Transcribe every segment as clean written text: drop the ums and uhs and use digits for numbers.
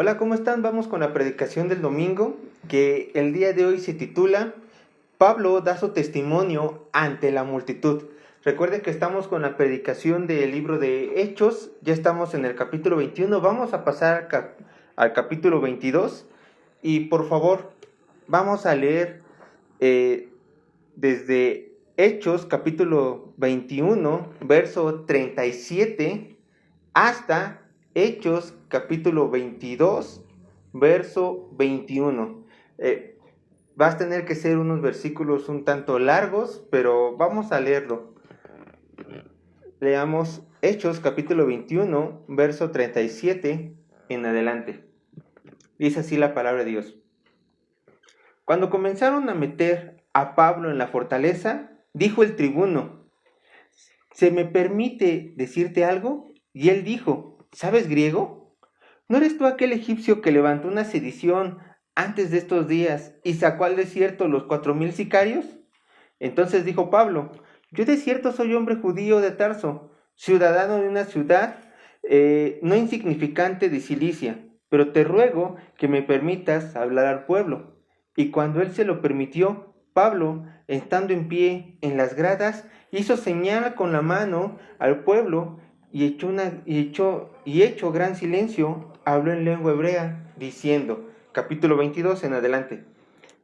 Hola, ¿cómo están? Vamos con la predicación del domingo, que el día de hoy se titula Pablo da su testimonio ante la multitud. Recuerden que estamos con la predicación del libro de Hechos, ya estamos en el capítulo 21, vamos a pasar al capítulo 22 y por favor vamos a leer desde Hechos capítulo 21, verso 37 hasta Hechos capítulo 22, verso 21. Vas a tener que ser unos versículos un tanto largos, pero vamos a leerlo. Leamos Hechos capítulo 21, verso 37 en adelante. Dice así la palabra de Dios. Cuando comenzaron a meter a Pablo en la fortaleza, dijo el tribuno: ¿se me permite decirte algo? Y él dijo: ¿sabes griego? ¿No eres tú aquel egipcio que levantó una sedición antes de estos días y sacó al desierto los 4,000 sicarios? Entonces dijo Pablo: yo de cierto soy hombre judío de Tarso, ciudadano de una ciudad no insignificante de Cilicia, pero te ruego que me permitas hablar al pueblo. Y cuando él se lo permitió, Pablo, estando en pie en las gradas, hizo señal con la mano al pueblo y hecho gran silencio, habló en lengua hebrea, diciendo, capítulo 22 en adelante: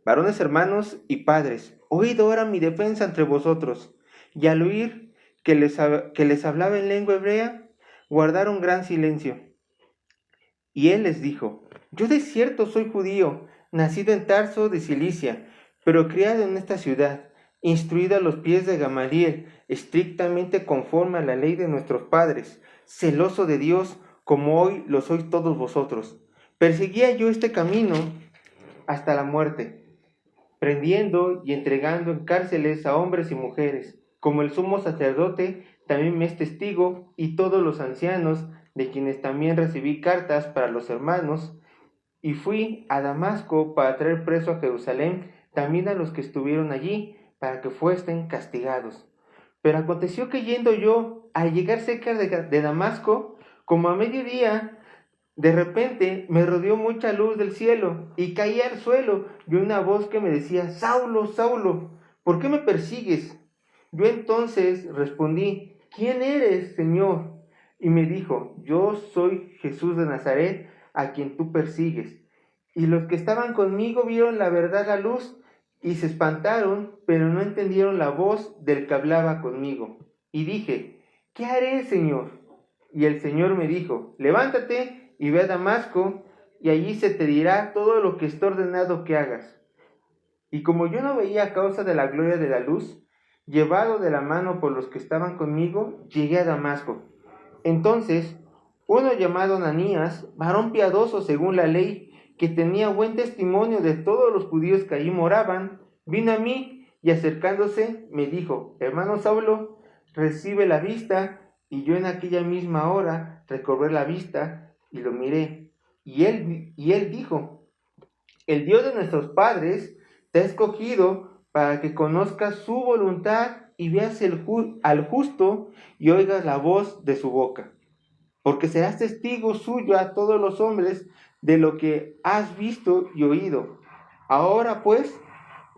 varones hermanos y padres, oíd ahora mi defensa entre vosotros. Y al oír que les hablaba en lengua hebrea, guardaron gran silencio. Y él les dijo: yo de cierto soy judío, nacido en Tarso de Cilicia, pero criado en esta ciudad, instruido a los pies de Gamaliel, estrictamente conforme a la ley de nuestros padres, celoso de Dios, como hoy lo sois todos vosotros. Perseguía yo este camino hasta la muerte, prendiendo y entregando en cárceles a hombres y mujeres, como el sumo sacerdote también me es testigo, y todos los ancianos, de quienes también recibí cartas para los hermanos, y fui a Damasco para traer preso a Jerusalén también a los que estuvieron allí, para que fuesen castigados. Pero aconteció que yendo yo, al llegar cerca de Damasco, como a mediodía, de repente me rodeó mucha luz del cielo y caí al suelo y una voz que me decía: Saulo, Saulo, ¿por qué me persigues? Yo entonces respondí: ¿quién eres, Señor? Y me dijo: yo soy Jesús de Nazaret, a quien tú persigues. Y los que estaban conmigo vieron la verdad la luz y se espantaron, pero no entendieron la voz del que hablaba conmigo. Y dije: ¿qué haré, Señor? Y el Señor me dijo: levántate y ve a Damasco, y allí se te dirá todo lo que está ordenado que hagas. Y como yo no veía a causa de la gloria de la luz, llevado de la mano por los que estaban conmigo, llegué a Damasco. Entonces, uno llamado Ananías, varón piadoso según la ley, que tenía buen testimonio de todos los judíos que allí moraban, vino a mí y acercándose me dijo: hermano Saulo, recibe la vista. Y yo en aquella misma hora recobré la vista y lo miré. Y él dijo: el Dios de nuestros padres te ha escogido para que conozcas su voluntad y veas al justo y oigas la voz de su boca. Porque serás testigo suyo a todos los hombres de lo que has visto y oído. Ahora pues,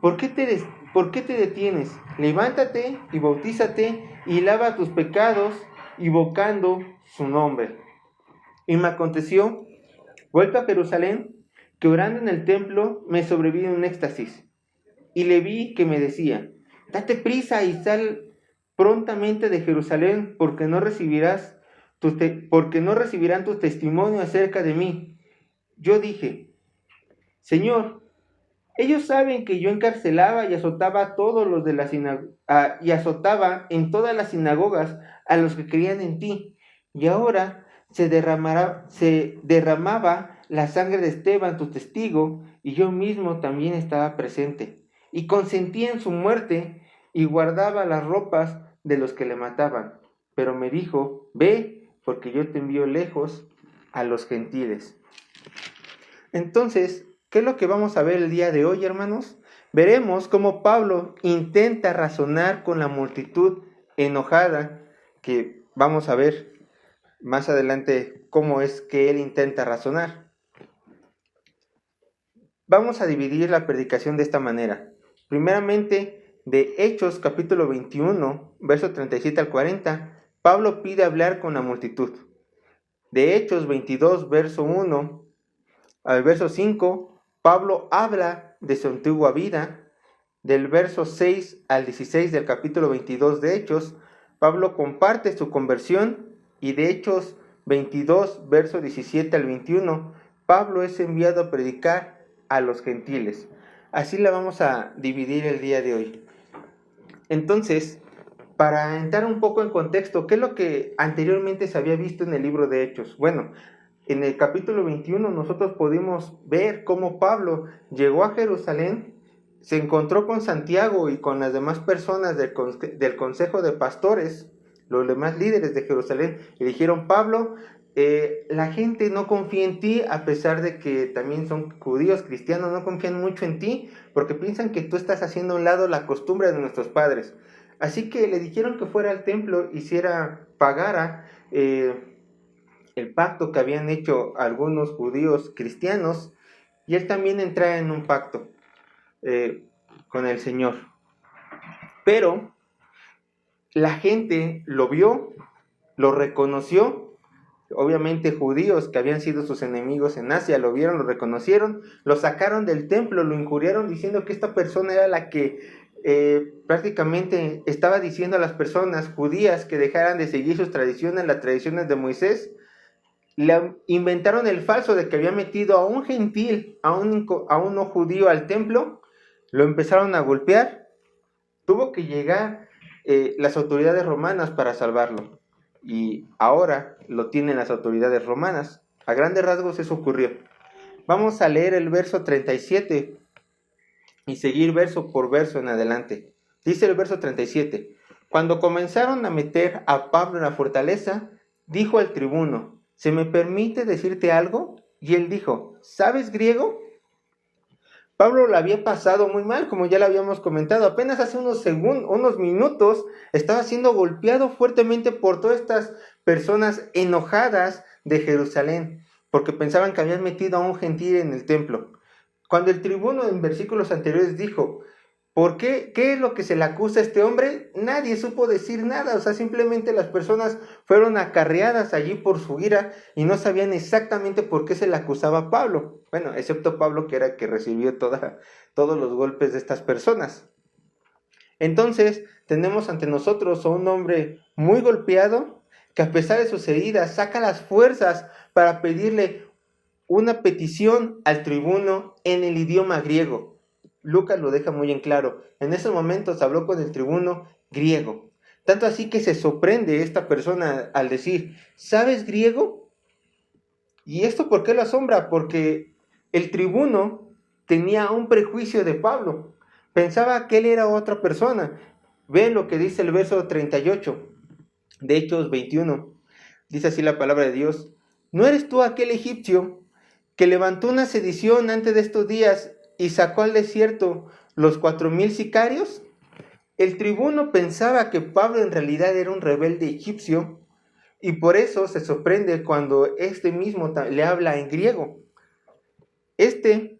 ¿por qué te detienes? Levántate y bautízate y lava tus pecados, invocando su nombre. Y me aconteció, vuelto a Jerusalén, que orando en el templo me sobrevino un éxtasis. Y le vi que me decía: date prisa y sal prontamente de Jerusalén, porque no recibirán tu testimonio acerca de mí. Yo dije: Señor, ellos saben que yo encarcelaba y azotaba a todos los de y azotaba en todas las sinagogas a los que creían en ti. Y ahora se derramaba la sangre de Esteban, tu testigo, y yo mismo también estaba presente. Y consentía en su muerte y guardaba las ropas de los que le mataban. Pero me dijo: ve, porque yo te envío lejos a los gentiles. Entonces, ¿qué es lo que vamos a ver el día de hoy, hermanos? Veremos cómo Pablo intenta razonar con la multitud enojada, que vamos a ver más adelante cómo es que él intenta razonar. Vamos a dividir la predicación de esta manera. Primeramente, de Hechos capítulo 21, verso 37 al 40, Pablo pide hablar con la multitud. De Hechos 22, verso 1 al verso 5, Pablo habla de su antigua vida. Del verso 6 al 16 del capítulo 22 de Hechos, Pablo comparte su conversión. Y de Hechos 22, verso 17 al 21, Pablo es enviado a predicar a los gentiles. Así la vamos a dividir el día de hoy. Entonces, para entrar un poco en contexto, ¿qué es lo que anteriormente se había visto en el libro de Hechos? Bueno, en el capítulo 21 nosotros pudimos ver cómo Pablo llegó a Jerusalén, se encontró con Santiago y con las demás personas del consejo de pastores, los demás líderes de Jerusalén, y dijeron: Pablo, la gente no confía en ti, a pesar de que también son judíos, cristianos, no confían mucho en ti, porque piensan que tú estás haciendo a un lado la costumbre de nuestros padres. Así que le dijeron que fuera al templo, pagara el pacto que habían hecho algunos judíos cristianos, y él también entrara en un pacto con el Señor. Pero la gente lo vio, lo reconoció. Obviamente judíos que habían sido sus enemigos en Asia lo vieron, lo reconocieron, lo sacaron del templo, lo injuriaron diciendo que esta persona era la que prácticamente estaba diciendo a las personas judías que dejaran de seguir sus tradiciones, las tradiciones de Moisés. Le inventaron el falso de que había metido a un gentil, a un no judío al templo. Lo empezaron a golpear. Tuvo que llegar las autoridades romanas para salvarlo. Y ahora lo tienen las autoridades romanas. A grandes rasgos eso ocurrió. Vamos a leer el verso 37 y seguir verso por verso en adelante. Dice el verso 37. Cuando comenzaron a meter a Pablo en la fortaleza, dijo al tribuno: ¿se me permite decirte algo? Y él dijo: ¿sabes griego? Pablo la había pasado muy mal, como ya lo habíamos comentado. Apenas hace unos minutos estaba siendo golpeado fuertemente por todas estas personas enojadas de Jerusalén, porque pensaban que habían metido a un gentil en el templo. Cuando el tribuno en versículos anteriores dijo: ¿por qué? ¿Qué es lo que se le acusa a este hombre? Nadie supo decir nada. O sea, simplemente las personas fueron acarreadas allí por su ira y no sabían exactamente por qué se le acusaba a Pablo. Bueno, excepto Pablo, que era el que recibió todos los golpes de estas personas. Entonces, tenemos ante nosotros a un hombre muy golpeado, que a pesar de sus heridas saca las fuerzas para pedirle una petición al tribuno en el idioma griego. Lucas lo deja muy en claro. En esos momentos habló con el tribuno griego. Tanto así que se sorprende esta persona al decir: ¿sabes griego? ¿Y esto por qué lo asombra? Porque el tribuno tenía un prejuicio de Pablo. Pensaba que él era otra persona. Ve lo que dice el verso 38 de Hechos 21. Dice así la palabra de Dios: ¿no eres tú aquel egipcio que levantó una sedición antes de estos días y sacó al desierto los 4,000 sicarios? El tribuno pensaba que Pablo en realidad era un rebelde egipcio, y por eso se sorprende cuando este mismo le habla en griego. Este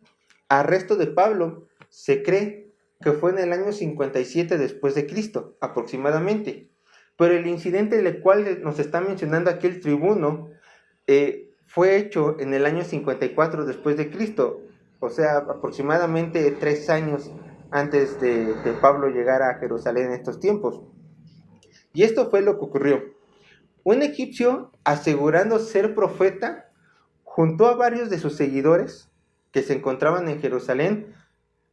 arresto de Pablo se cree que fue en el año 57 después de Cristo, aproximadamente. Pero el incidente del cual nos está mencionando aquí el tribuno fue hecho en el año 54 después de Cristo, o sea, aproximadamente 3 años antes de que Pablo llegara a Jerusalén en estos tiempos. Y esto fue lo que ocurrió. Un egipcio, asegurando ser profeta, juntó a varios de sus seguidores que se encontraban en Jerusalén,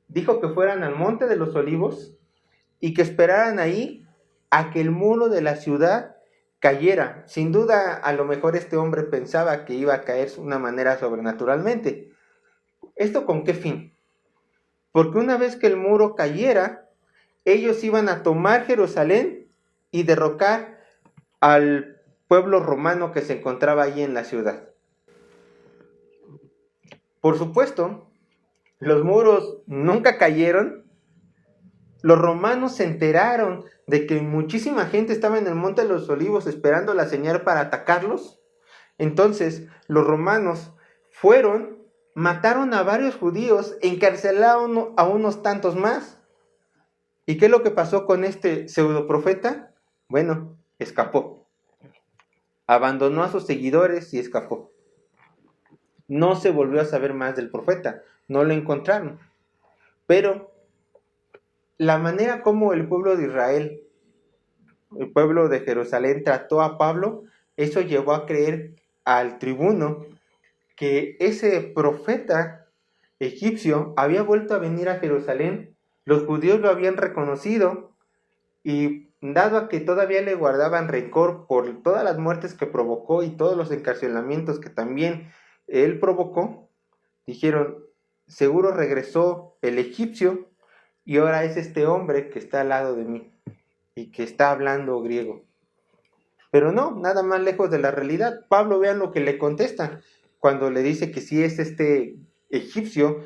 dijo que fueran al Monte de los Olivos y que esperaran ahí a que el muro de la ciudad cayera. Sin duda, a lo mejor este hombre pensaba que iba a caer de una manera sobrenaturalmente. ¿Esto con qué fin? Porque una vez que el muro cayera, ellos iban a tomar Jerusalén y derrocar al pueblo romano que se encontraba ahí en la ciudad. Por supuesto, los muros nunca cayeron. Los romanos se enteraron de que muchísima gente estaba en el Monte de los Olivos esperando la señal para atacarlos. Entonces, los romanos fueron mataron a varios judíos, encarcelaron a unos tantos más. ¿Y qué es lo que pasó con este pseudoprofeta? Bueno, escapó. Abandonó a sus seguidores y escapó. No se volvió a saber más del profeta, no lo encontraron. Pero la manera como el pueblo de Israel, el pueblo de Jerusalén trató a Pablo, eso llevó a creer al tribuno que ese profeta egipcio había vuelto a venir a Jerusalén, los judíos lo habían reconocido y dado a que todavía le guardaban rencor por todas las muertes que provocó y todos los encarcelamientos que también él provocó, dijeron, seguro regresó el egipcio y ahora es este hombre que está al lado de mí y que está hablando griego. Pero no, nada más lejos de la realidad. Pablo, vean lo que le contesta cuando le dice que sí es este egipcio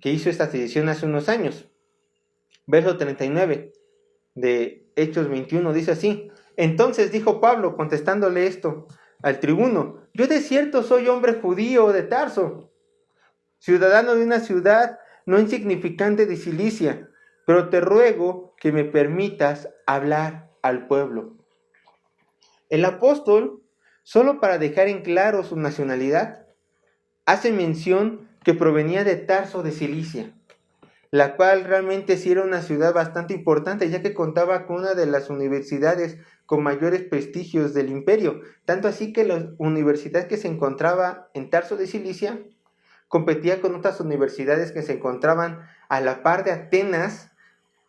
que hizo esta sedición hace unos años. Verso 39 de Hechos 21 dice así: entonces dijo Pablo, contestándole esto al tribuno, yo de cierto soy hombre judío de Tarso, ciudadano de una ciudad no insignificante de Cilicia, pero te ruego que me permitas hablar al pueblo. El apóstol, solo para dejar en claro su nacionalidad, hace mención que provenía de Tarso de Cilicia, la cual realmente sí era una ciudad bastante importante, ya que contaba con una de las universidades con mayores prestigios del imperio, tanto así que la universidad que se encontraba en Tarso de Cilicia competía con otras universidades que se encontraban a la par de Atenas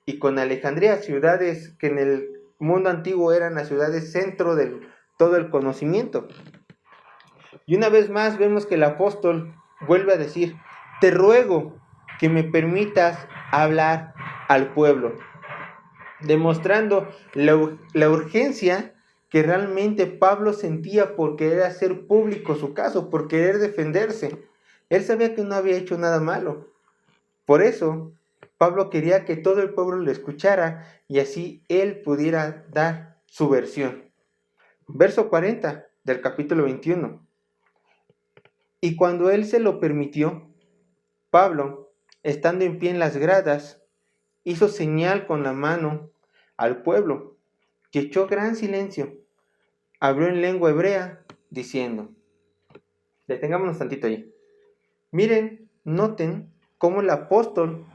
y con Alejandría, ciudades que en el mundo antiguo eran las ciudades centro de todo el conocimiento. Y una vez más vemos que el apóstol vuelve a decir, te ruego que me permitas hablar al pueblo, demostrando la urgencia que realmente Pablo sentía por querer hacer público su caso, por querer defenderse. Él sabía que no había hecho nada malo. Por eso, Pablo quería que todo el pueblo lo escuchara y así él pudiera dar su versión. Verso 40 del capítulo 21. Y cuando él se lo permitió, Pablo, estando en pie en las gradas, hizo señal con la mano al pueblo, que echó gran silencio. Habló en lengua hebrea, diciendo, detengámonos tantito ahí. Miren, noten cómo el apóstol,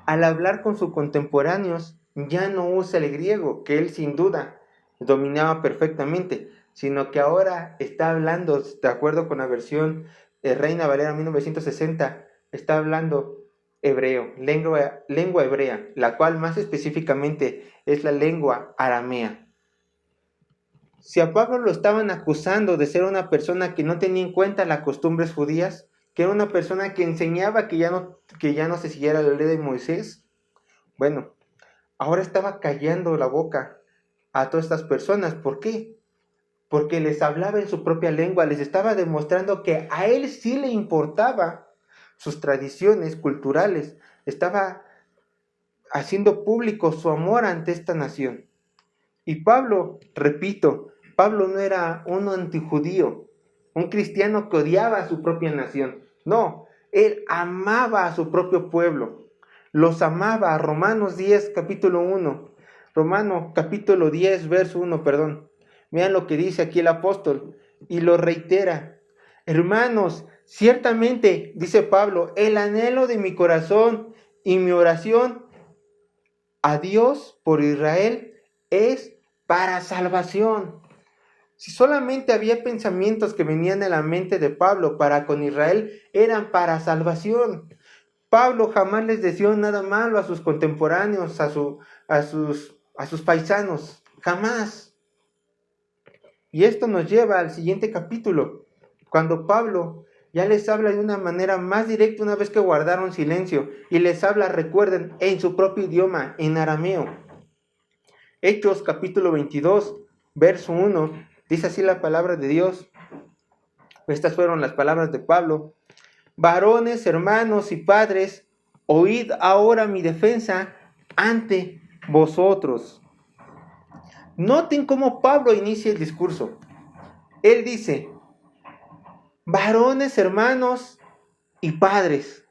al hablar con sus contemporáneos, ya no usa el griego, que él sin duda dominaba perfectamente, sino que ahora está hablando, de acuerdo con la versión Reina Valera 1960, está hablando hebreo, lengua hebrea, la cual más específicamente es la lengua aramea. Si a Pablo lo estaban acusando de ser una persona que no tenía en cuenta las costumbres judías, que era una persona que enseñaba que ya no se siguiera la ley de Moisés, bueno, ahora estaba callando la boca a todas estas personas. ¿Por qué? Porque les hablaba en su propia lengua, les estaba demostrando que a él sí le importaba sus tradiciones culturales, estaba haciendo público su amor ante esta nación. Y Pablo, repito, Pablo no era un antijudío, un cristiano que odiaba a su propia nación. No, él amaba a su propio pueblo, los amaba. Romanos 10, capítulo 1, Romano capítulo 10, verso 1, perdón. Vean lo que dice aquí el apóstol y lo reitera. Hermanos, ciertamente, dice Pablo, el anhelo de mi corazón y mi oración a Dios por Israel es para salvación. Si solamente había pensamientos que venían a la mente de Pablo para con Israel, eran para salvación. Pablo jamás les deseó nada malo a sus contemporáneos, a sus paisanos, jamás. Y esto nos lleva al siguiente capítulo, cuando Pablo ya les habla de una manera más directa una vez que guardaron silencio, y les habla, recuerden, en su propio idioma, en arameo. Hechos capítulo 22, verso 1, dice así la palabra de Dios. Estas fueron las palabras de Pablo. Varones, hermanos y padres, oíd ahora mi defensa ante vosotros. Noten cómo Pablo inicia el discurso. Él dice, varones, hermanos y padres.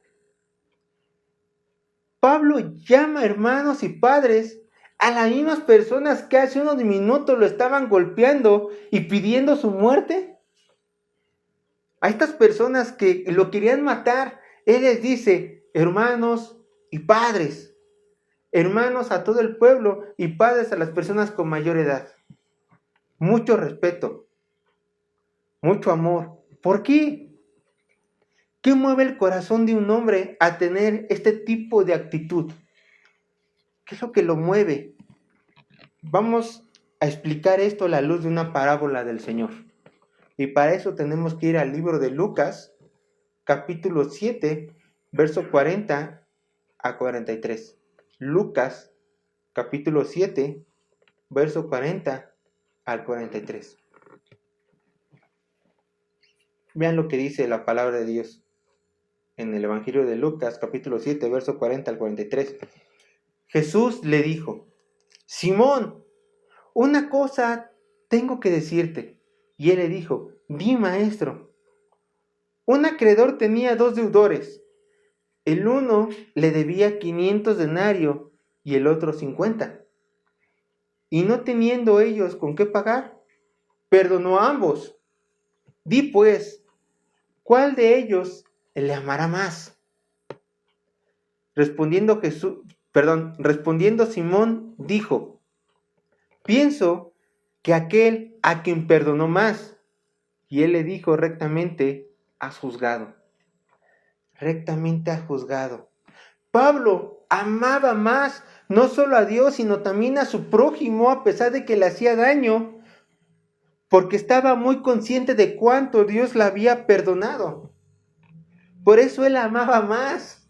Pablo llama hermanos y padres a las mismas personas que hace unos minutos lo estaban golpeando y pidiendo su muerte. A estas personas que lo querían matar, él les dice, hermanos y padres, hermanos a todo el pueblo y padres a las personas con mayor edad. Mucho respeto, mucho amor. ¿Por qué? ¿Qué mueve el corazón de un hombre a tener este tipo de actitud? ¿Qué es lo que lo mueve? Vamos a explicar esto a la luz de una parábola del Señor. Y para eso tenemos que ir al libro de Lucas, capítulo 7, verso 40 a 43. Lucas, capítulo 7, verso 40 al 43. Vean lo que dice la palabra de Dios en el Evangelio de Lucas, capítulo 7, verso 40 al 43. Jesús le dijo, Simón, una cosa tengo que decirte. Y él le dijo, di, maestro. Un acreedor tenía 2 deudores. El uno le debía 500 denarios y el otro 50. Y no teniendo ellos con qué pagar, perdonó a ambos. Di pues, ¿cuál de ellos le amará más? Respondiendo Simón dijo, pienso que aquel a quien perdonó más. Y él le dijo, rectamente has juzgado. Rectamente has juzgado. Pablo amaba más, no solo a Dios, sino también a su prójimo, a pesar de que le hacía daño, porque estaba muy consciente de cuánto Dios le había perdonado. Por eso él amaba más.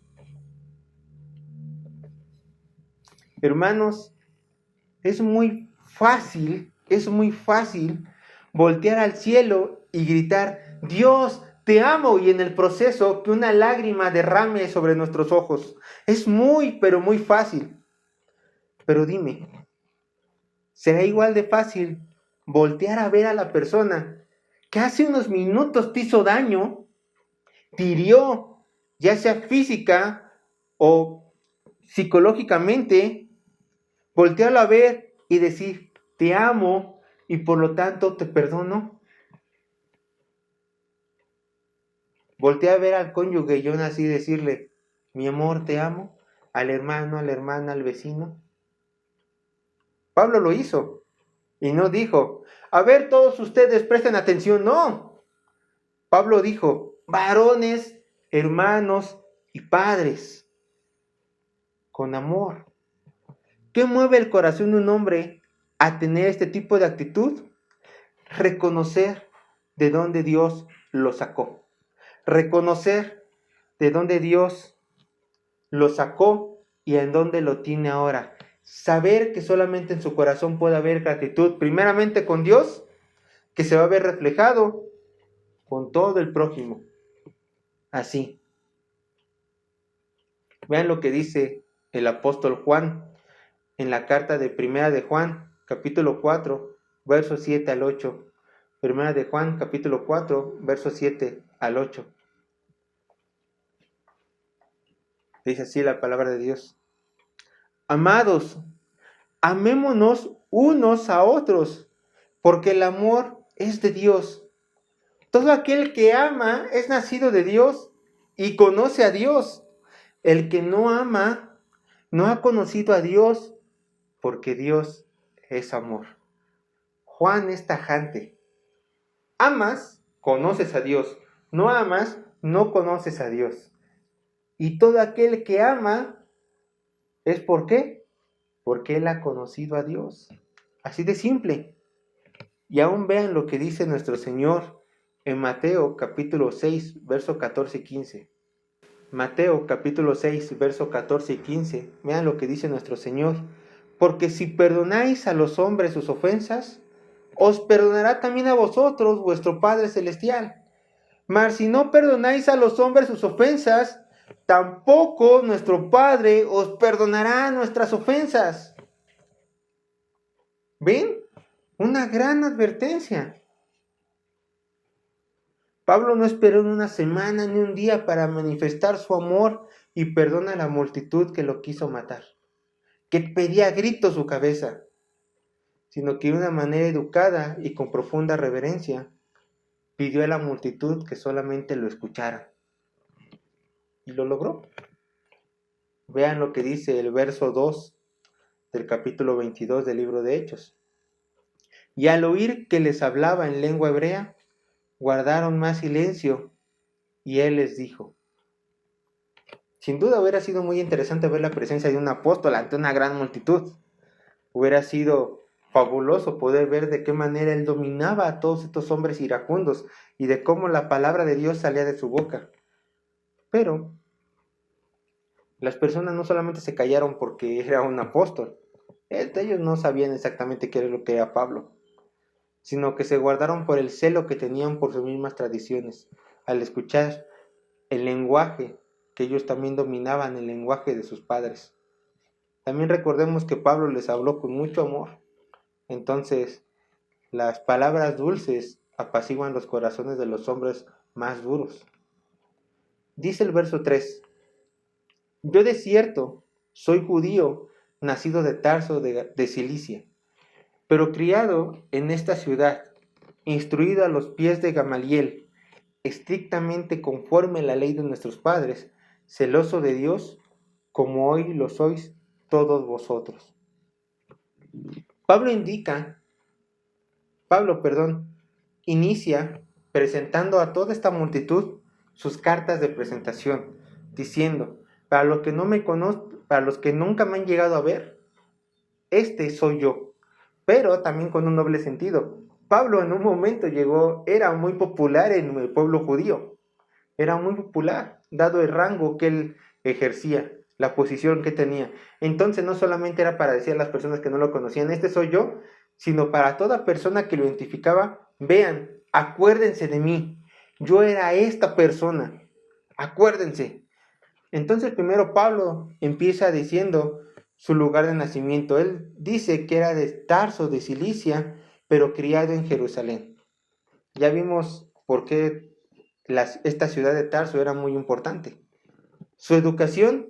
Hermanos, es muy fácil voltear al cielo y gritar, Dios, te amo, y en el proceso que una lágrima derrame sobre nuestros ojos. Es pero muy fácil. Pero dime, ¿será igual de fácil voltear a ver a la persona que hace unos minutos te hizo daño, te hirió, ya sea física o psicológicamente, voltearlo a ver y decir, te amo y por lo tanto te perdono? Voltea a ver al cónyuge y aún así decirle, mi amor, te amo, al hermano, a la hermana, al vecino. Pablo lo hizo y no dijo, a ver, todos ustedes presten atención, no. Pablo dijo, varones, hermanos y padres, con amor. ¿Qué mueve el corazón de un hombre a tener este tipo de actitud? Reconocer de dónde Dios lo sacó. Reconocer de dónde Dios lo sacó y en dónde lo tiene ahora. Saber que solamente en su corazón puede haber gratitud, primeramente con Dios, que se va a ver reflejado con todo el prójimo. Así. Vean lo que dice el apóstol Juan en la carta de Primera de Juan, capítulo 4, versos 7 al 8. Primera de Juan, capítulo 4, versos 7 al 8. Dice así la palabra de Dios. Amados, amémonos unos a otros, porque el amor es de Dios. Todo aquel que ama es nacido de Dios y conoce a Dios. El que no ama no ha conocido a Dios, porque Dios es amor. Juan es tajante. Amas, conoces a Dios. No amas, no conoces a Dios. Y todo aquel que ama, ¿es por qué? Porque él ha conocido a Dios. Así de simple. Y aún vean lo que dice nuestro Señor en Mateo capítulo 6, verso 14 y 15. Mateo capítulo 6, verso 14 y 15. Vean lo que dice nuestro Señor. Porque si perdonáis a los hombres sus ofensas, os perdonará también a vosotros vuestro Padre Celestial. Mas si no perdonáis a los hombres sus ofensas, tampoco nuestro Padre os perdonará nuestras ofensas. ¿Ven? Una gran advertencia. Pablo no esperó una semana ni un día para manifestar su amor y perdón a la multitud que lo quiso matar, que pedía a gritos su cabeza, sino que de una manera educada y con profunda reverencia pidió a la multitud que solamente lo escuchara. Y lo logró. Vean lo que dice el verso 2 del capítulo 22 del libro de Hechos. Y al oír que les hablaba en lengua hebrea, guardaron más silencio, y él les dijo. Sin duda hubiera sido muy interesante ver la presencia de un apóstol ante una gran multitud. Hubiera sido fabuloso poder ver de qué manera él dominaba a todos estos hombres iracundos y de cómo la palabra de Dios salía de su boca. Pero las personas no solamente se callaron porque era un apóstol. Ellos no sabían exactamente qué era lo que era Pablo, sino que se guardaron por el celo que tenían por sus mismas tradiciones, al escuchar el lenguaje, que ellos también dominaban el lenguaje de sus padres. También recordemos que Pablo les habló con mucho amor. Entonces, las palabras dulces apaciguan los corazones de los hombres más duros. Dice el verso 3, yo de cierto soy judío, nacido de Tarso de Cilicia, pero criado en esta ciudad, instruido a los pies de Gamaliel, estrictamente conforme a la ley de nuestros padres, celoso de Dios, como hoy lo sois todos vosotros. Pablo inicia presentando a toda esta multitud sus cartas de presentación, diciendo, para los que no me conocen, para los que nunca me han llegado a ver, este soy yo, pero también con un doble sentido. Pablo en un momento era muy popular en el pueblo judío, era muy popular, dado el rango que él ejercía, la posición que tenía. Entonces no solamente era para decir a las personas que no lo conocían, este soy yo, sino para toda persona que lo identificaba, vean, acuérdense de mí, yo era esta persona, acuérdense. Entonces primero Pablo empieza diciendo su lugar de nacimiento. Él dice que era de Tarso, de Cilicia, pero criado en Jerusalén. Ya vimos por qué esta ciudad de Tarso era muy importante. Su educación,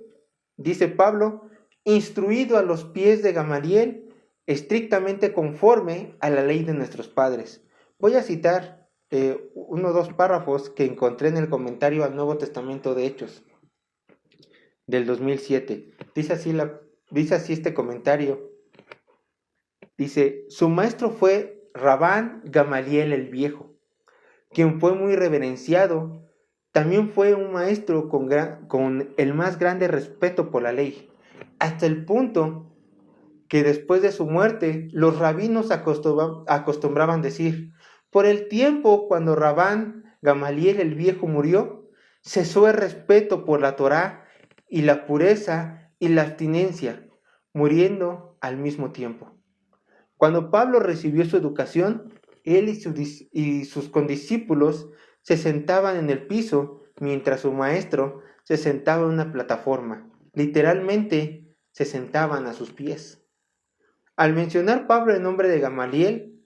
dice Pablo, instruido a los pies de Gamaliel, estrictamente conforme a la ley de nuestros padres. Voy a citar uno o dos párrafos que encontré en el comentario al Nuevo Testamento de Hechos del 2007. Dice así este comentario. Dice, su maestro fue Rabán Gamaliel el Viejo, quien fue muy reverenciado. También fue un maestro con el más grande respeto por la ley, hasta el punto que después de su muerte los rabinos acostumbraban decir, por el tiempo cuando Rabán Gamaliel el Viejo murió, cesó el respeto por la Torá y la pureza y la abstinencia, muriendo al mismo tiempo. Cuando Pablo recibió su educación, él y sus condiscípulos se sentaban en el piso, mientras su maestro se sentaba en una plataforma. Literalmente, se sentaban a sus pies. Al mencionar Pablo el nombre de Gamaliel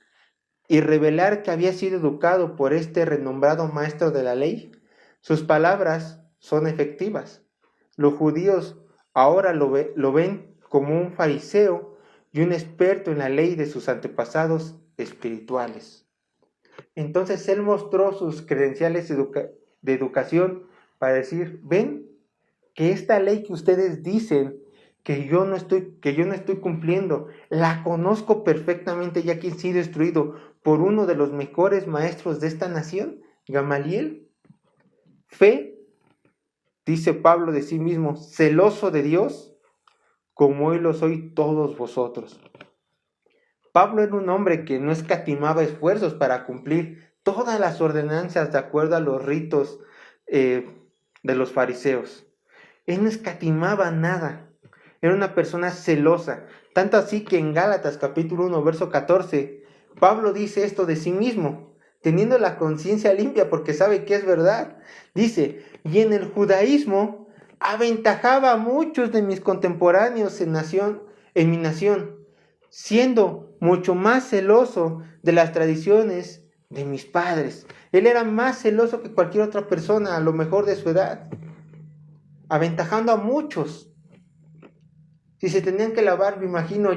y revelar que había sido educado por este renombrado maestro de la ley, sus palabras son efectivas. Los judíos ahora lo ven como un fariseo y un experto en la ley de sus antepasados espirituales. Entonces él mostró sus credenciales de educación para decir, ven que esta ley que ustedes dicen que yo no estoy cumpliendo, la conozco perfectamente, ya que he sido instruido por uno de los mejores maestros de esta nación, Gamaliel. Fe, dice Pablo de sí mismo, celoso de Dios, como hoy lo sois todos vosotros. Pablo era un hombre que no escatimaba esfuerzos para cumplir todas las ordenanzas de acuerdo a los ritos de los fariseos. Él no escatimaba nada. Era una persona celosa. Tanto así que en Gálatas capítulo 1, verso 14, Pablo dice esto de sí mismo, teniendo la conciencia limpia porque sabe que es verdad. Dice, y en el judaísmo aventajaba a muchos de mis contemporáneos en mi nación, siendo mucho más celoso de las tradiciones de mis padres. Él era más celoso que cualquier otra persona, a lo mejor de su edad, aventajando a muchos. Si se tenían que lavar, me imagino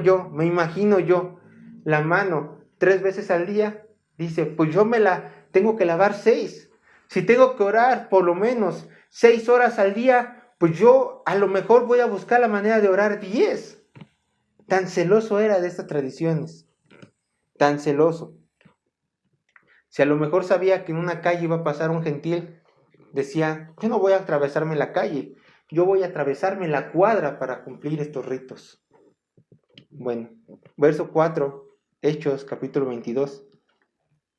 yo, la mano 3 veces al día, dice, pues yo me la tengo que lavar 6. Si tengo que orar por lo menos 6 horas al día, pues yo a lo mejor voy a buscar la manera de orar 10. Tan celoso era de estas tradiciones, tan celoso. Si a lo mejor sabía que en una calle iba a pasar un gentil, decía, yo no voy a atravesarme la calle, yo voy a atravesarme la cuadra para cumplir estos ritos. Bueno, verso 4, Hechos capítulo 22,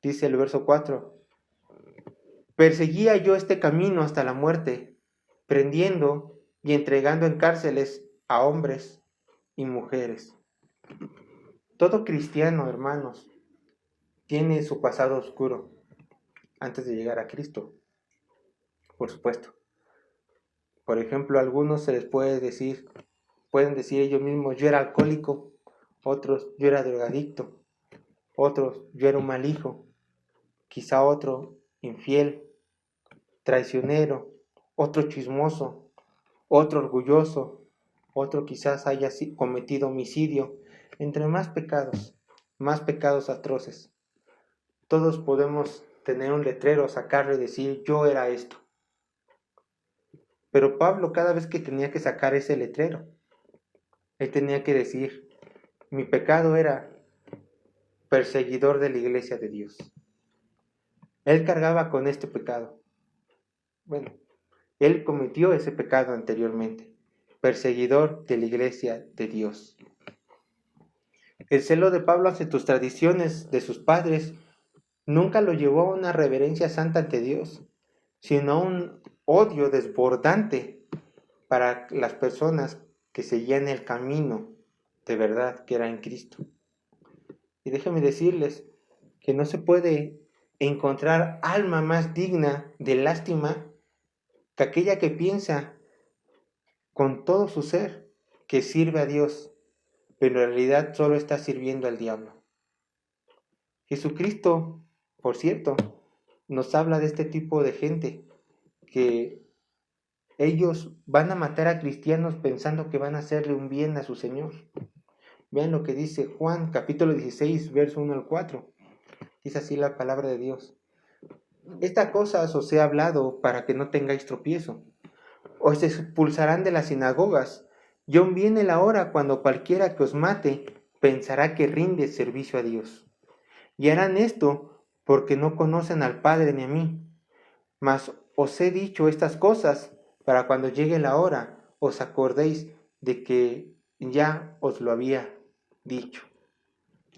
dice el verso 4, perseguía yo este camino hasta la muerte, prendiendo y entregando en cárceles a hombres y mujeres. Todo cristiano, hermanos, tiene su pasado oscuro antes de llegar a Cristo, por supuesto. Por ejemplo, a algunos se les pueden decir ellos mismos, yo era alcohólico, otros, yo era drogadicto, otros, yo era un mal hijo, quizá otro, infiel, traicionero, otro chismoso, otro orgulloso, otro quizás haya cometido homicidio, entre más pecados atroces. Todos podemos tener un letrero, sacarlo y decir, yo era esto. Pero Pablo, cada vez que tenía que sacar ese letrero, él tenía que decir, mi pecado era perseguidor de la iglesia de Dios. Él cargaba con este pecado. Bueno, él cometió ese pecado anteriormente, perseguidor de la iglesia de Dios. El celo de Pablo hacia tus tradiciones de sus padres nunca lo llevó a una reverencia santa ante Dios, sino a un odio desbordante para las personas que seguían el camino de verdad que era en Cristo. Y déjenme decirles que no se puede encontrar alma más digna de lástima que aquella que piensa con todo su ser que sirve a Dios, pero en realidad solo está sirviendo al diablo. Jesucristo, por cierto, nos habla de este tipo de gente que ellos van a matar a cristianos pensando que van a hacerle un bien a su Señor. Vean lo que dice Juan capítulo 16, verso 1 al 4. Dice así la palabra de Dios. Esta cosa os he hablado para que no tengáis tropiezo. Os expulsarán de las sinagogas, y aún viene la hora cuando cualquiera que os mate pensará que rinde servicio a Dios. Y harán esto porque no conocen al Padre ni a mí. Mas os he dicho estas cosas para cuando llegue la hora os acordéis de que ya os lo había dicho.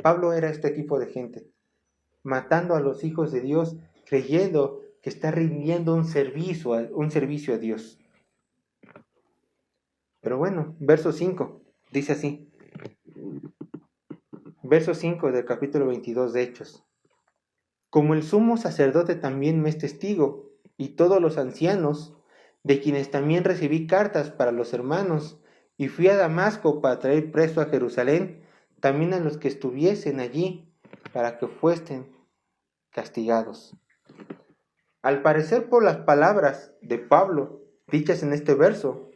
Pablo era este tipo de gente, matando a los hijos de Dios, creyendo que está rindiendo un servicio a Dios. Pero bueno, verso 5, dice así. Verso 5 del capítulo 22 de Hechos. Como el sumo sacerdote también me es testigo, y todos los ancianos, de quienes también recibí cartas para los hermanos, y fui a Damasco para traer preso a Jerusalén, también a los que estuviesen allí, para que fuesen castigados. Al parecer, por las palabras de Pablo, dichas en este verso,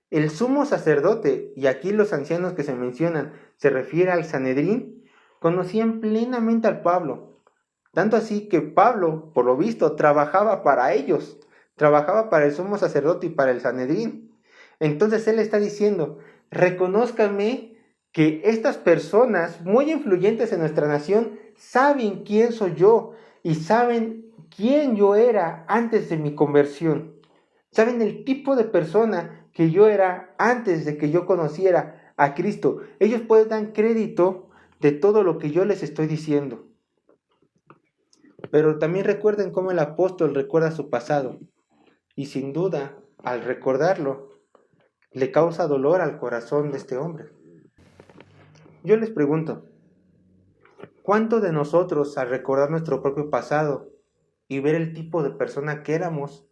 el sumo sacerdote, y aquí los ancianos que se mencionan, se refiere al Sanedrín, conocían plenamente al Pablo. Tanto así que Pablo, por lo visto, trabajaba para ellos, trabajaba para el sumo sacerdote y para el Sanedrín. Entonces él está diciendo, reconózcanme que estas personas muy influyentes en nuestra nación saben quién soy yo y saben quién yo era antes de mi conversión. Saben el tipo de persona que yo era antes de que yo conociera a Cristo. Ellos pueden dar crédito de todo lo que yo les estoy diciendo. Pero también recuerden cómo el apóstol recuerda su pasado. Y sin duda, al recordarlo, le causa dolor al corazón de este hombre. Yo les pregunto, ¿cuánto de nosotros al recordar nuestro propio pasado y ver el tipo de persona que éramos,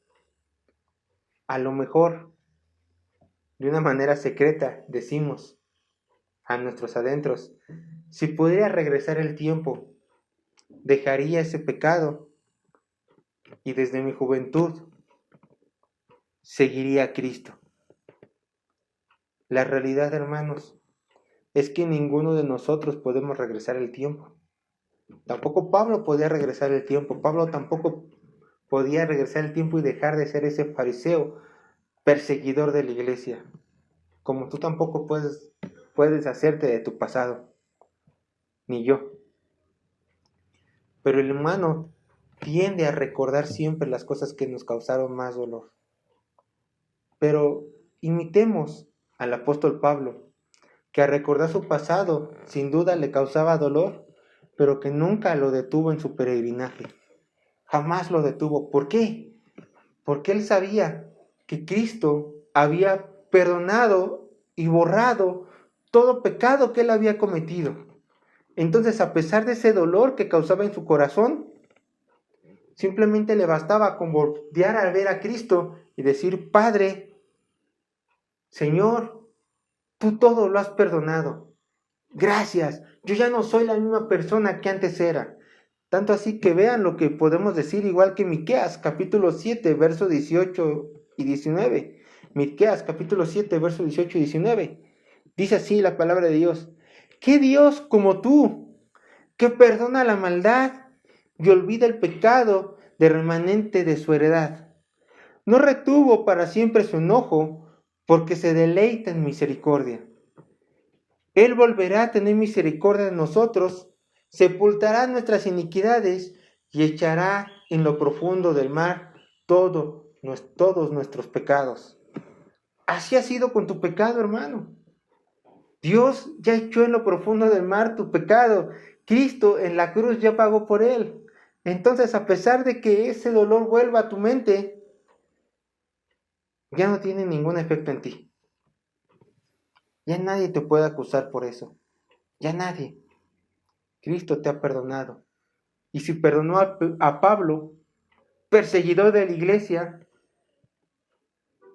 a lo mejor de una manera secreta decimos a nuestros adentros, si pudiera regresar el tiempo, dejaría ese pecado y desde mi juventud seguiría a Cristo. La realidad, hermanos, es que ninguno de nosotros podemos regresar el tiempo. Tampoco Pablo podía regresar el tiempo. Pablo tampoco podía regresar el tiempo y dejar de ser ese fariseo perseguidor de la iglesia. Como tú tampoco puedes hacerte de tu pasado. Ni yo. Pero el humano tiende a recordar siempre las cosas que nos causaron más dolor. Pero imitemos al apóstol Pablo, que al recordar su pasado, sin duda le causaba dolor, pero que nunca lo detuvo en su peregrinaje. Jamás lo detuvo. ¿Por qué? Porque él sabía que Cristo había perdonado y borrado todo pecado que él había cometido. Entonces, a pesar de ese dolor que causaba en su corazón, simplemente le bastaba con voltear a ver a Cristo y decir: Padre, Señor, tú todo lo has perdonado. Gracias, yo ya no soy la misma persona que antes era. Tanto así que vean lo que podemos decir, igual que Miqueas, capítulo 7, versos 18 y 19. Miqueas, capítulo 7, versos 18 y 19. Dice así la palabra de Dios: ¿Qué Dios como tú, que perdona la maldad y olvida el pecado de remanente de su heredad? No retuvo para siempre su enojo, porque se deleita en misericordia. Él volverá a tener misericordia de nosotros, sepultará nuestras iniquidades y echará en lo profundo del mar todos nuestros pecados. Así ha sido con tu pecado, hermano. Dios ya echó en lo profundo del mar tu pecado. Cristo en la cruz ya pagó por él. Entonces, a pesar de que ese dolor vuelva a tu mente, ya no tiene ningún efecto en ti. Ya nadie te puede acusar por eso. Ya nadie. Cristo te ha perdonado. Y si perdonó a Pablo, perseguidor de la iglesia,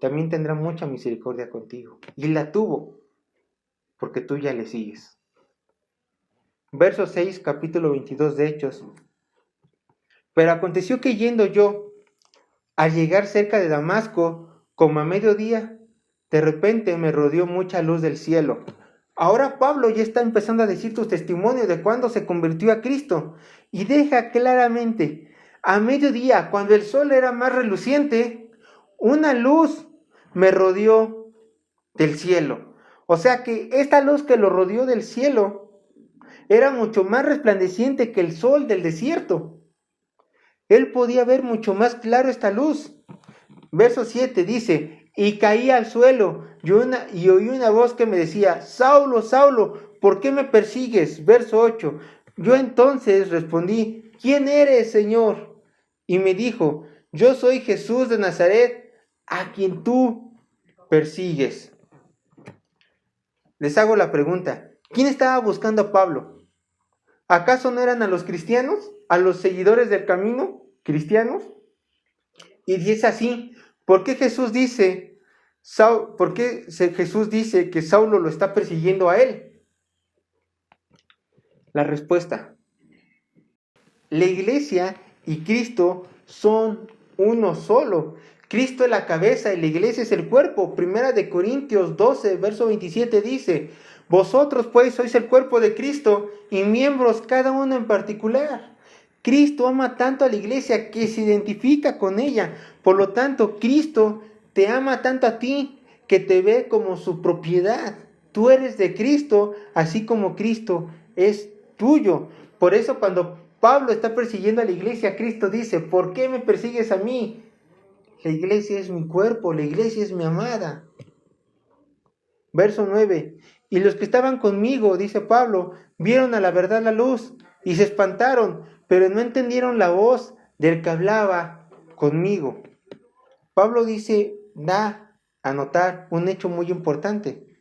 también tendrá mucha misericordia contigo. Y la tuvo, porque tú ya le sigues. Verso 6, capítulo 22 de Hechos. Pero aconteció que yendo yo, al llegar cerca de Damasco, como a mediodía, de repente me rodeó mucha luz del cielo. Ahora Pablo ya está empezando a decir su testimonio de cuando se convirtió a Cristo. Y deja claramente: a mediodía, cuando el sol era más reluciente, una luz me rodeó del cielo. O sea que esta luz que lo rodeó del cielo era mucho más resplandeciente que el sol del desierto. Él podía ver mucho más claro esta luz. Verso 7 dice: y caí al suelo y oí una voz que me decía: Saulo, Saulo, ¿por qué me persigues? Verso 8. Yo entonces respondí: ¿quién eres, Señor? Y me dijo: yo soy Jesús de Nazaret, a quien tú persigues. Les hago la pregunta: ¿quién estaba buscando a Pablo? ¿Acaso no eran a los cristianos? ¿A los seguidores del camino cristianos? Y dice así: ¿por qué Jesús dice que Saulo lo está persiguiendo a él? La respuesta: la iglesia y Cristo son uno solo. Cristo es la cabeza y la iglesia es el cuerpo. Primera de Corintios 12, verso 27 dice: vosotros pues sois el cuerpo de Cristo y miembros cada uno en particular. Cristo ama tanto a la iglesia que se identifica con ella. Por lo tanto, Cristo te ama tanto a ti que te ve como su propiedad. Tú eres de Cristo, así como Cristo es tuyo. Por eso cuando Pablo está persiguiendo a la iglesia, Cristo dice: ¿por qué me persigues a mí? La iglesia es mi cuerpo, la iglesia es mi amada. Verso 9. Y los que estaban conmigo, dice Pablo, vieron a la verdad la luz y se espantaron, pero no entendieron la voz del que hablaba conmigo. Pablo da a notar un hecho muy importante,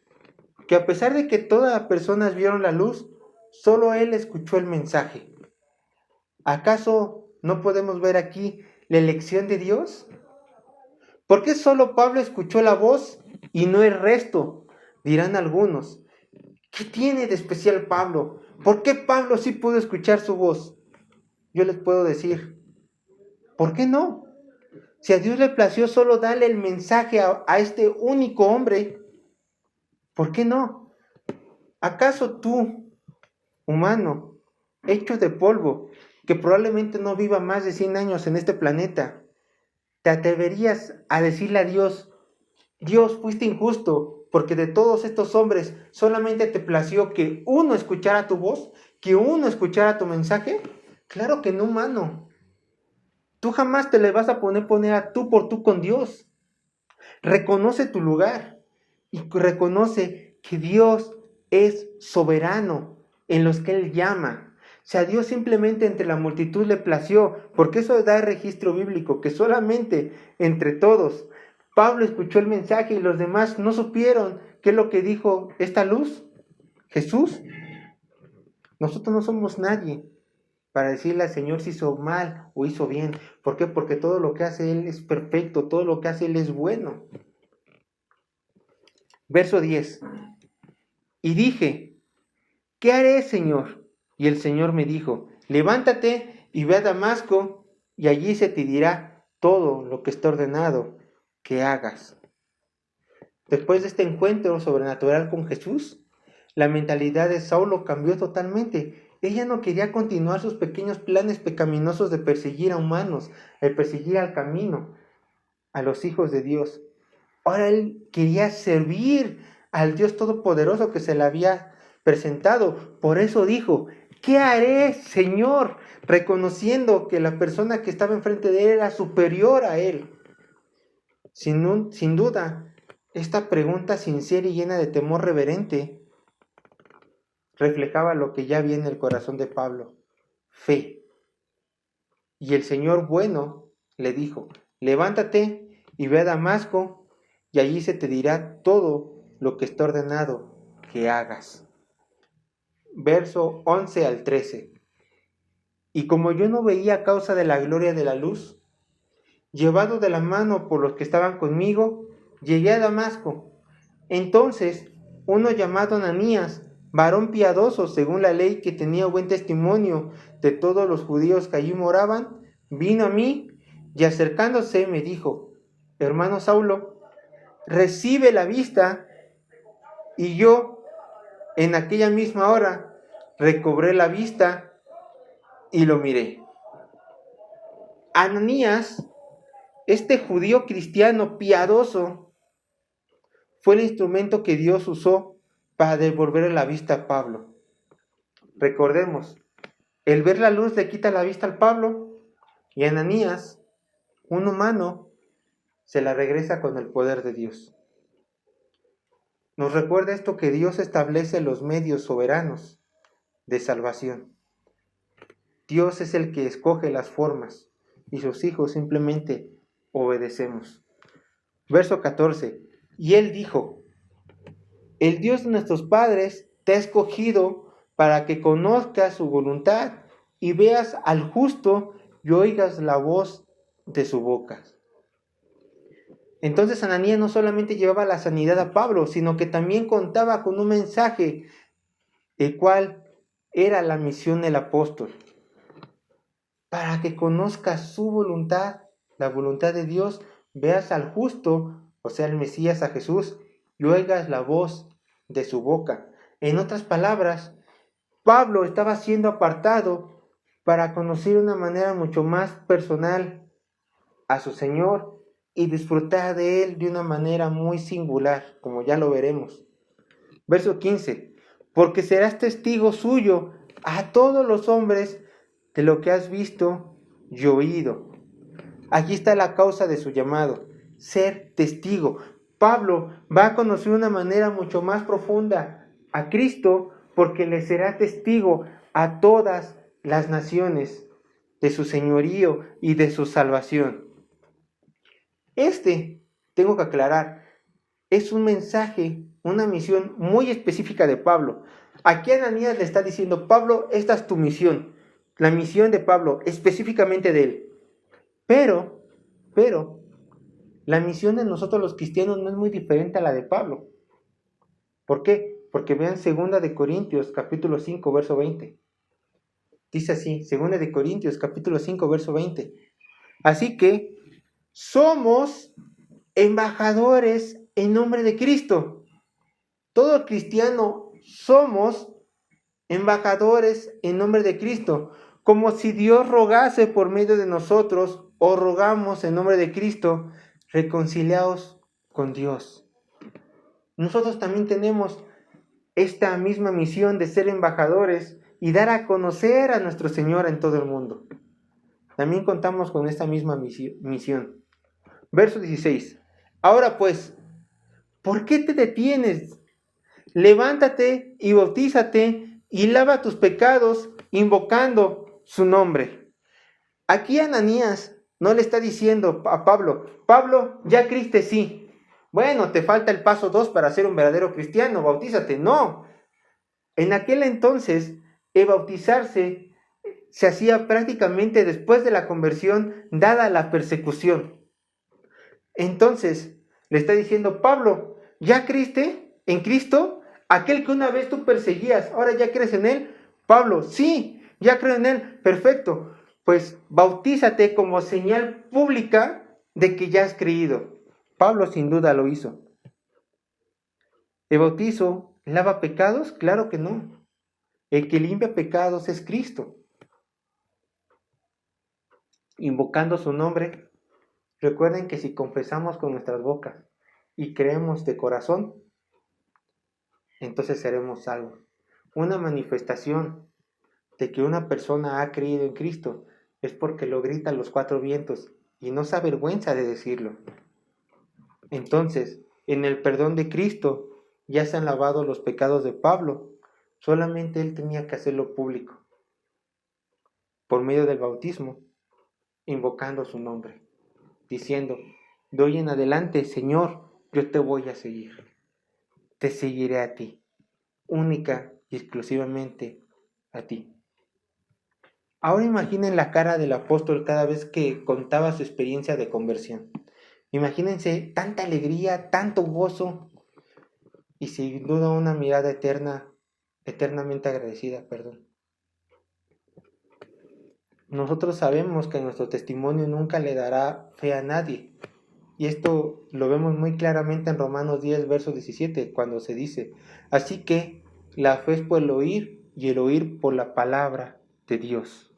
que a pesar de que todas las personas vieron la luz, solo él escuchó el mensaje. ¿Acaso no podemos ver aquí la elección de Dios? ¿Por qué solo Pablo escuchó la voz y no el resto? Dirán algunos: ¿qué tiene de especial Pablo? ¿Por qué Pablo sí pudo escuchar su voz? yo les puedo decir, ¿por qué no? Si a Dios le plació solo darle el mensaje a este único hombre, ¿por qué no? ¿Acaso tú, humano, hecho de polvo, que probablemente no viva más de 100 años en este planeta, te atreverías a decirle a Dios, Dios, fuiste injusto, porque de todos estos hombres solamente te plació que uno escuchara tu voz, que uno escuchara tu mensaje? Claro que no, humano. Tú jamás te le vas a poner a tú por tú con Dios. Reconoce tu lugar y reconoce que Dios es soberano en los que Él llama. Si a Dios simplemente entre la multitud le plació, porque eso da el registro bíblico, que solamente entre todos Pablo escuchó el mensaje y los demás no supieron qué es lo que dijo esta luz, Jesús. Nosotros no somos nadie para decirle al Señor si hizo mal o hizo bien. ¿Por qué? Porque todo lo que hace Él es perfecto, todo lo que hace Él es bueno. Verso 10. Y dije, ¿qué haré, Señor? Y el Señor me dijo, levántate y ve a Damasco, y allí se te dirá todo lo que está ordenado que hagas. Después de este encuentro sobrenatural con Jesús, la mentalidad de Saulo cambió totalmente. Ella no quería continuar sus pequeños planes pecaminosos de perseguir a humanos, de perseguir al camino, a los hijos de Dios. Ahora él quería servir al Dios Todopoderoso que se le había presentado. Por eso dijo, ¿qué haré, Señor? Reconociendo que la persona que estaba enfrente de él era superior a él. Sin duda, esta pregunta sincera y llena de temor reverente reflejaba lo que ya había en el corazón de Pablo, fe. Y el Señor bueno le dijo, levántate y ve a Damasco, y allí se te dirá todo lo que está ordenado que hagas. Verso 11 al 13. Y como yo no veía a causa de la gloria de la luz, llevado de la mano por los que estaban conmigo, llegué a Damasco. Entonces, uno llamado Ananías, varón piadoso según la ley, que tenía buen testimonio de todos los judíos que allí moraban, vino a mí y acercándose me dijo, hermano Saulo, recibe la vista. Y yo, en aquella misma hora, recobré la vista y lo miré. Ananías, este judío cristiano piadoso, fue el instrumento que Dios usó para devolver la vista a Pablo. Recordemos, el ver la luz le quita la vista al Pablo, y Ananías, un humano, se la regresa con el poder de Dios. Nos recuerda esto, que Dios establece los medios soberanos de salvación. Dios es el que escoge las formas y sus hijos simplemente obedecemos. Verso 14. Y él dijo, el Dios de nuestros padres te ha escogido para que conozcas su voluntad y veas al justo y oigas la voz de su boca. Entonces Ananías no solamente llevaba la sanidad a Pablo, sino que también contaba con un mensaje, el cual era la misión del apóstol, para que conozcas su voluntad, la voluntad de Dios, veas al justo, o sea, el Mesías, a Jesús, y oigas la voz de su boca. En otras palabras, Pablo estaba siendo apartado para conocer de una manera mucho más personal a su Señor y disfrutar de Él de una manera muy singular, como ya lo veremos. Verso 15. Porque serás testigo suyo a todos los hombres de lo que has visto y oído. Aquí está la causa de su llamado, ser testigo. Pablo va a conocer de una manera mucho más profunda a Cristo, porque le será testigo a todas las naciones de su señorío y de su salvación. Tengo que aclarar, es un mensaje, una misión muy específica de Pablo. Aquí Ananías le está diciendo, Pablo, esta es tu misión, la misión de Pablo, específicamente de él. Pero, la misión de nosotros los cristianos no es muy diferente a la de Pablo. ¿Por qué? Porque vean 2 de Corintios, capítulo 5, verso 20. Dice así, 2 de Corintios, capítulo 5, verso 20. Así que somos embajadores en nombre de Cristo. Todo cristiano somos embajadores en nombre de Cristo, como si Dios rogase por medio de nosotros, o rogamos en nombre de Cristo, reconciliados con Dios. Nosotros también tenemos esta misma misión de ser embajadores y dar a conocer a nuestro Señor en todo el mundo. También contamos con esta misma misión. Verso 16. Ahora pues, ¿por qué te detienes? Levántate y bautízate y lava tus pecados invocando su nombre. Aquí Ananías no le está diciendo a Pablo, ya Cristo sí. Bueno, te falta el paso 2 para ser un verdadero cristiano, bautízate. No. En aquel entonces, el bautizarse se hacía prácticamente después de la conversión, dada la persecución. Entonces, le está diciendo, Pablo, ¿ya creíste en Cristo? Aquel que una vez tú perseguías, ¿ahora ya crees en Él? Pablo, sí, ya creo en Él, perfecto. Pues bautízate como señal pública de que ya has creído. Pablo sin duda lo hizo. ¿El bautizo lava pecados? Claro que no. El que limpia pecados es Cristo. Invocando su nombre, recuerden que si confesamos con nuestras bocas y creemos de corazón, entonces seremos salvos. Una manifestación de que una persona ha creído en Cristo es porque lo grita a los 4 vientos y no se avergüenza de decirlo. Entonces, en el perdón de Cristo ya se han lavado los pecados de Pablo. Solamente él tenía que hacerlo público, por medio del bautismo, invocando su nombre, diciendo, de hoy en adelante, Señor, yo te voy a seguir. Te seguiré a ti, única y exclusivamente a ti. Ahora imaginen la cara del apóstol cada vez que contaba su experiencia de conversión. Imagínense tanta alegría, tanto gozo y sin duda una mirada eternamente agradecida, Nosotros sabemos que nuestro testimonio nunca le dará fe a nadie. Y esto lo vemos muy claramente en Romanos 10, verso 17, cuando se dice, así que la fe es por el oír y el oír por la palabra de Dios.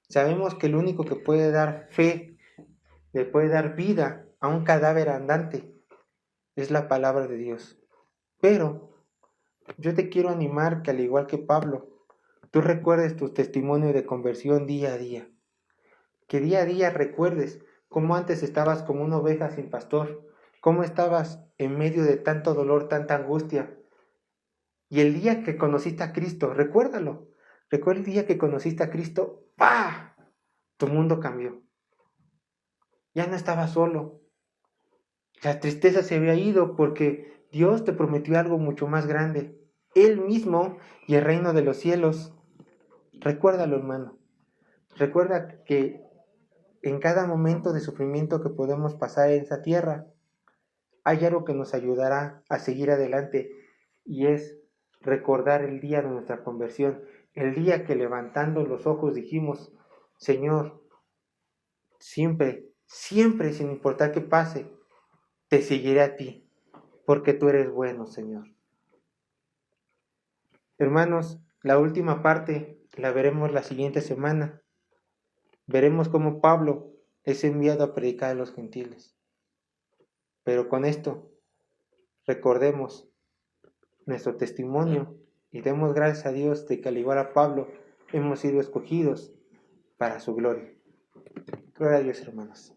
Sabemos que el único que puede dar fe, le puede dar vida a un cadáver andante, es la palabra de Dios. Pero yo te quiero animar que al igual que Pablo, tú recuerdes tu testimonio de conversión día a día. Que día a día recuerdes cómo antes estabas como una oveja sin pastor, cómo estabas en medio de tanto dolor, tanta angustia. Y el día que conociste a Cristo, recuérdalo. Recuerda el día que conociste a Cristo, ¡pah! Tu mundo cambió. Ya no estabas solo. La tristeza se había ido porque Dios te prometió algo mucho más grande. Él mismo y el reino de los cielos. Recuérdalo, hermano. Recuerda que en cada momento de sufrimiento que podemos pasar en esa tierra, hay algo que nos ayudará a seguir adelante y es recordar el día de nuestra conversión, el día que levantando los ojos dijimos, Señor, siempre, siempre, sin importar qué pase, te seguiré a ti, porque tú eres bueno, Señor. Hermanos, la última parte la veremos la siguiente semana. Veremos cómo Pablo es enviado a predicar a los gentiles. Pero con esto, recordemos nuestro testimonio y demos gracias a Dios de que al igual a Pablo hemos sido escogidos para su gloria. Gloria a Dios, hermanos.